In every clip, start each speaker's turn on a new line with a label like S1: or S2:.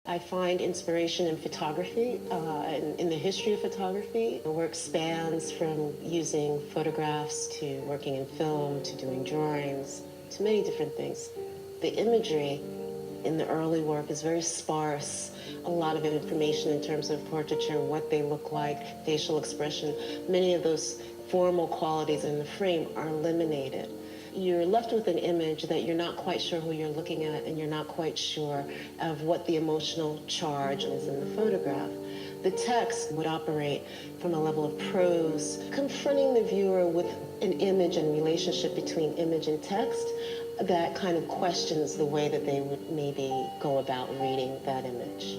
S1: I find inspiration in photography, in the history of photography. The work spans from using photographs to working in film to doing drawings to many different things. The imagery in the early work is very sparse. A lot of information in terms of portraiture, what they look like, facial expression. Many of those formal qualities in the frame are eliminated. You're left with an image that you're not quite sure who you're looking at, and you're not quite sure of what the emotional charge is in the photograph. The text would operate from a level of prose, confronting the viewer with an image and relationship between image and text that kind of questions the way that they would maybe go about reading that image.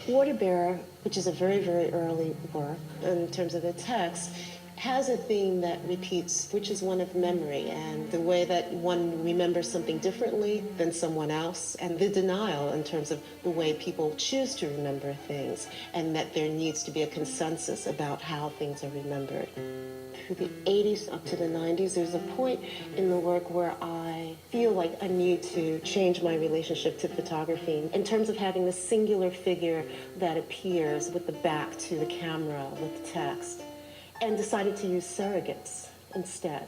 S1: Water Bearer, which is a very, very early work in terms of the text, has a theme that repeats, which is one of memory and the way that one remembers something differently than someone else, and the denial in terms of the way people choose to remember things, and that there needs to be a consensus about how things are remembered. Through the 80s up to the 90s, there's a point in the work where I feel like I need to change my relationship to photography in terms of having this singular figure that appears with the back to the camera with the text, and decided to use surrogates instead.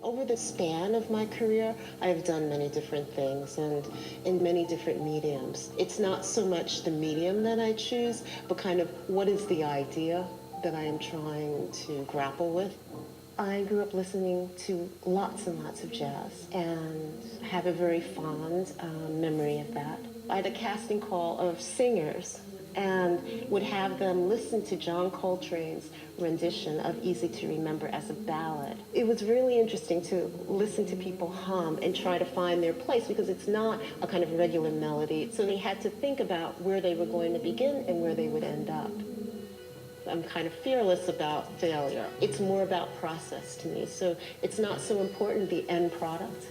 S1: Over the span of my career, I've done many different things and in many different mediums. It's not so much the medium that I choose, but kind of what is the idea that I am trying to grapple with. I grew up listening to lots and lots of jazz and have a very fond memory of that. I had a casting call of singers and would have them listen to John Coltrane's rendition of Easy to Remember as a ballad. It was really interesting to listen to people hum and try to find their place, because it's not a kind of regular melody. So they had to think about where they were going to begin and where they would end up. I'm kind of fearless about failure. It's more about process to me. So it's not so important the end product,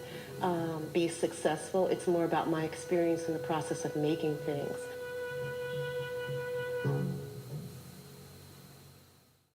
S1: be successful. It's more about my experience in the process of making things.